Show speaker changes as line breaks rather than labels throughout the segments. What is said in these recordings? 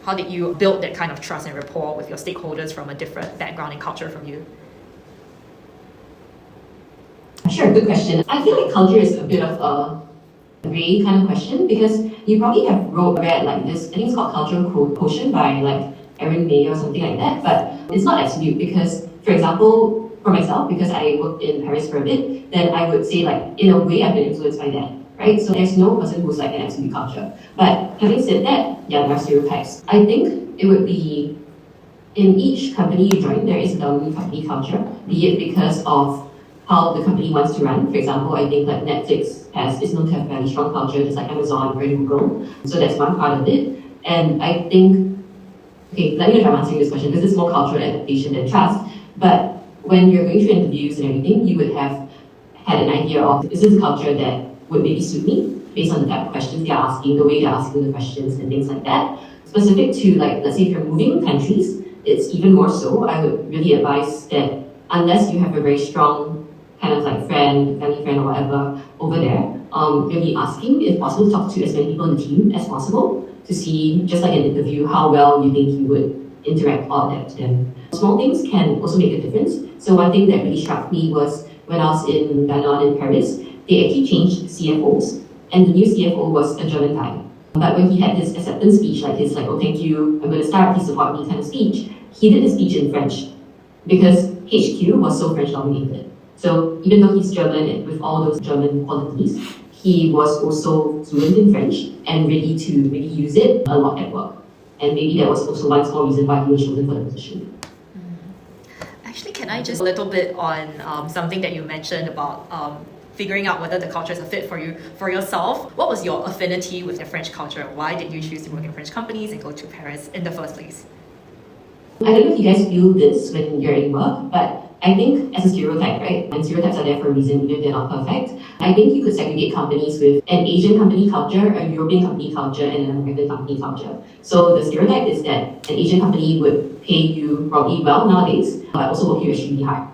How did you build that kind of trust and rapport with your stakeholders from a different background and culture from you?
Sure, good question. I feel like culture is a bit of a gray kind of question because you probably have read like this, I think it's called Cultural Quotient by like Erin May or something like that, but it's not absolute because, for example, for myself, because I worked in Paris for a bit, then I would say like, in a way, I've been influenced by that, right? So there's no person who's like an absolute culture. But having said that, yeah, there are stereotypes. I think it would be, in each company you join, there is a dominant company culture, be it because of how the company wants to run. For example, I think that Netflix is known to have a very strong culture, just like Amazon or Google. So that's one part of it. And I think, okay, let me know if I'm answering this question, because it's more cultural adaptation than trust. But when you're going through interviews and everything, you would have had an idea of, is this a culture that would maybe suit me based on the type of questions they're asking, the way they're asking the questions and things like that. Specific to like, let's say if you're moving countries, it's even more so. I would really advise that unless you have a very strong kind of like friend, family friend or whatever over there, really asking, if possible, talk to as many people in the team as possible to see, just like an interview, how well you think you would interact or adapt to them. Small things can also make a difference. So one thing that really struck me was when I was in Danone in Paris, they actually changed CFOs, and the new CFO was a German guy. But when he had his acceptance speech, like his like, oh thank you, I'm going to start, please support me kind of speech, he did his speech in French because HQ was so French dominated. So even though he's German and with all those German qualities, he was also fluent in French and ready to really use it a lot at work. And maybe that was also one small reason why he was chosen for the position.
Actually, can I just a little bit on something that you mentioned about figuring out whether the culture is a fit for you, for yourself? What was your affinity with the French culture? Why did you choose to work in French companies and go to Paris in the first place?
I don't know if you guys feel this when you're in work, but I think as a stereotype, right? And stereotypes are there for a reason, even if they're not perfect. I think you could segregate companies with an Asian company culture, a European company culture, and an American company culture. So the stereotype is that an Asian company would pay you probably well nowadays, but also work you extremely hard.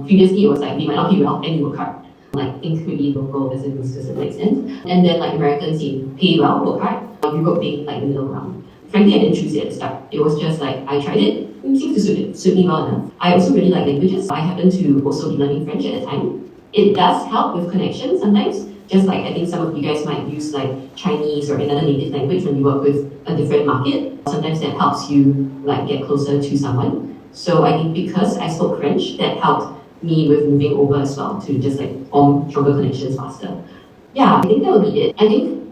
Previously, it was like they might not pay well and you work hard. Like think really local as in to a certain extent. And then like Americans, they pay well, work hard. Europe being like the middle ground. Frankly, I didn't choose it at the start. It was just like, I tried it, seemed to suit me well enough. I also really like languages. I happen to also be learning French at the time. It does help with connection sometimes. Just like I think some of you guys might use like Chinese or another native language when you work with a different market. Sometimes that helps you like get closer to someone. So I think because I spoke French, that helped me with moving over as well to just like form stronger connections faster. Yeah, I think that would be it. I think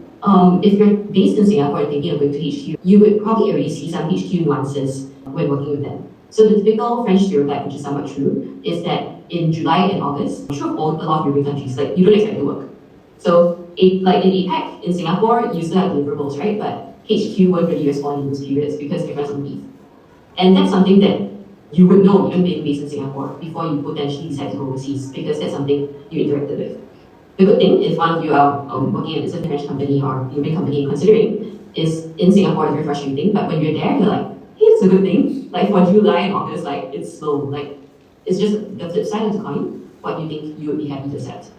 if you're based in Singapore and thinking of going to HQ, you would probably already see some HQ nuances when working with them. So the typical French stereotype, which is somewhat true, is that in July and August, a lot of European countries, like you don't expect to work. So like in APAC, in Singapore, you still have deliverables, right? But HQ won't really respond in those periods because everyone's on leave. And that's something that you would know even being based in Singapore before you potentially decide to go overseas because that's something you interacted with. The good thing, if one of you are working at a French company or European company considering, is in Singapore it's very frustrating, but when you're there, you're like, hey, it's a good thing. Like for July and August, like it's slow. Like it's just the flip side of the coin. What do you think you would be happy to accept?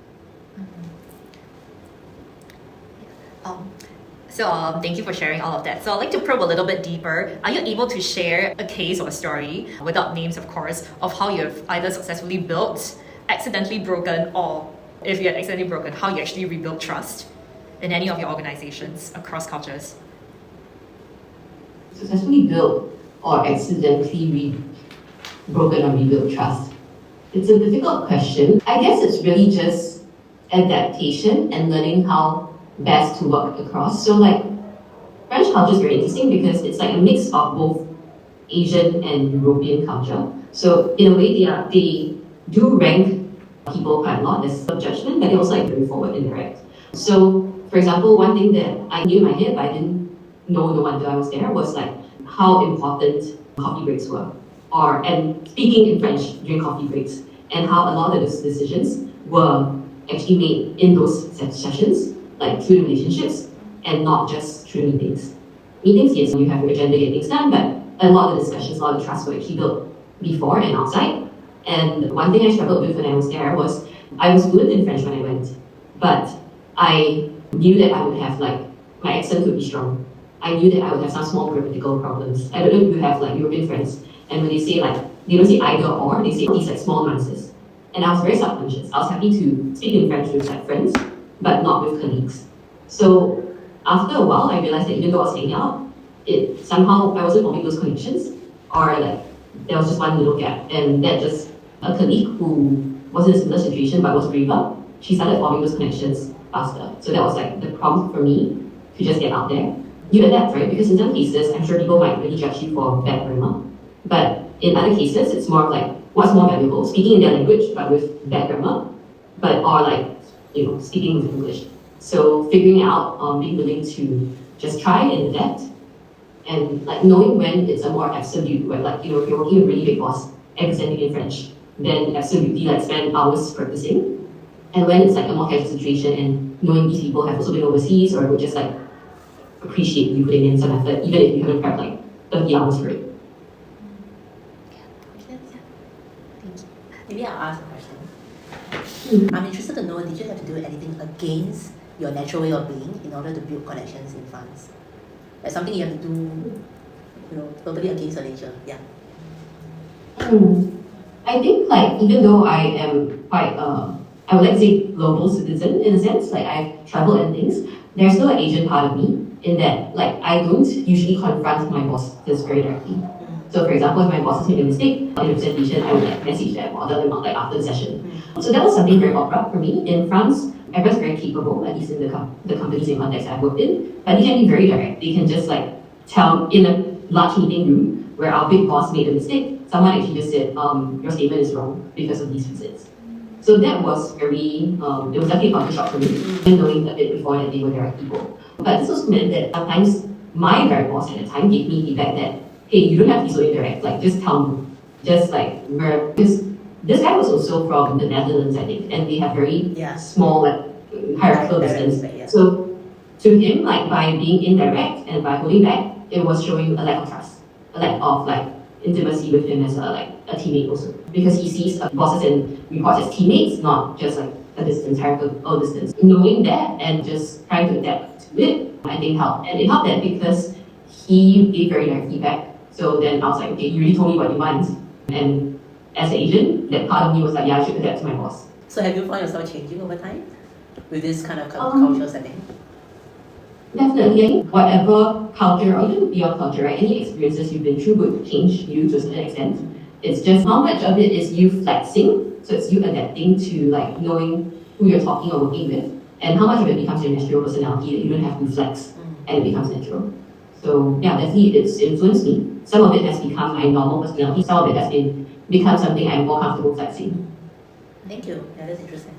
So thank you for sharing all of that. So I'd like to probe a little bit deeper. Are you able to share a case or a story, without names of course, of how you've either successfully built, accidentally broken, or if you had accidentally broken, how you actually rebuilt trust in any of your organizations across cultures?
Successfully built or accidentally broken or rebuilt trust? It's a difficult question. I guess it's really just adaptation and learning how best to work across. So like French culture is very interesting because it's like a mix of both Asian and European culture. So in a way they do rank people quite a lot as a judgment, but they also like very forward and direct. So for example, one thing that I knew in my head but I didn't know no until I was there was like how important coffee breaks were. And speaking in French during coffee breaks, and how a lot of those decisions were actually made in those sessions, like through relationships, and not just through meetings. Meetings, yes, you have your agenda, get things done, but a lot of the discussions, a lot of the trust were actually built before and outside. And one thing I struggled with when I was there was, I was fluent in French when I went, but I knew that I would have like, my accent would be strong. I knew that I would have some small grammatical problems. I don't know if you have like European friends, and when they say like, they don't say either or, they say these like small nuances. And I was very subconscious. I was happy to speak in French with like friends, but not with colleagues. So after a while, I realized that even though I was hanging out, it somehow I wasn't forming those connections, or like there was just one little gap, and that just a colleague who was in a similar situation but was braver, she started forming those connections faster. So that was like the prompt for me to just get out there. You adapt, right? Because in some cases, I'm sure people might really judge you for bad grammar, but in other cases, it's more of like what's more valuable, speaking in their language but with bad grammar, or like speaking with English. So figuring out, being willing to just try and adapt, and like knowing when it's a more absolute, where like if you're working with a really big boss and presenting in French, then absolutely like spend hours practicing. And when it's like a more casual situation and knowing these people have also been overseas or would just like appreciate you putting in some effort, even if you haven't prepped like 30 hours for it.
Maybe I'll ask a question. I'm interested to know, did you have to do anything against your natural way of being in order to build connections in France? Like something you have to do, totally against your nature. Yeah.
I think like even though I am quite I would like to say global citizen in a sense, like I've traveled and things, there's still an Asian part of me in that like I don't usually confront my bosses very directly. So for example, if my bosses made a mistake in a presentation, I would like message them or tell them out like after the session. So that was something very opera for me. In France, everyone's very capable, at least in the companies and contexts I've worked in, but they can be very direct. They can just like tell in a large meeting room where our big boss made a mistake, someone actually just said, your statement is wrong because of these reasons. So that was very, it was definitely a culture shock for me, even knowing a bit before that they were direct people. But this also meant that sometimes my direct boss at the time gave me feedback that, hey, you don't have to be so indirect, like just tell me. Just like, because this guy was also from the Netherlands, I think, and they have very small like hierarchical distance. So to him, like by being indirect and by holding back, it was showing a lack of trust, a lack of like intimacy with him as a teammate also, because he sees bosses and reports as teammates, not just like a distance, hierarchical distance. Knowing that and just trying to adapt to it, I think helped, and it helped that because he gave very direct feedback. So then I was like, okay, you really told me what you want, and as an Asian, that part of me was like, yeah, I should adapt to my boss.
So have you found yourself changing over time with this kind of cultural setting?
Definitely. Whatever culture, or even beyond culture, right? Any experiences you've been through would change you to a certain extent. It's just how much of it is you flexing, so it's you adapting to like knowing who you're talking or working with, and how much of it becomes your natural personality that you don't have to flex and it becomes natural. So yeah, definitely it's influenced me. Some of it has become my normal personality, some of it has become something I'm more comfortable flexing.
Thank you. Yeah, that's interesting.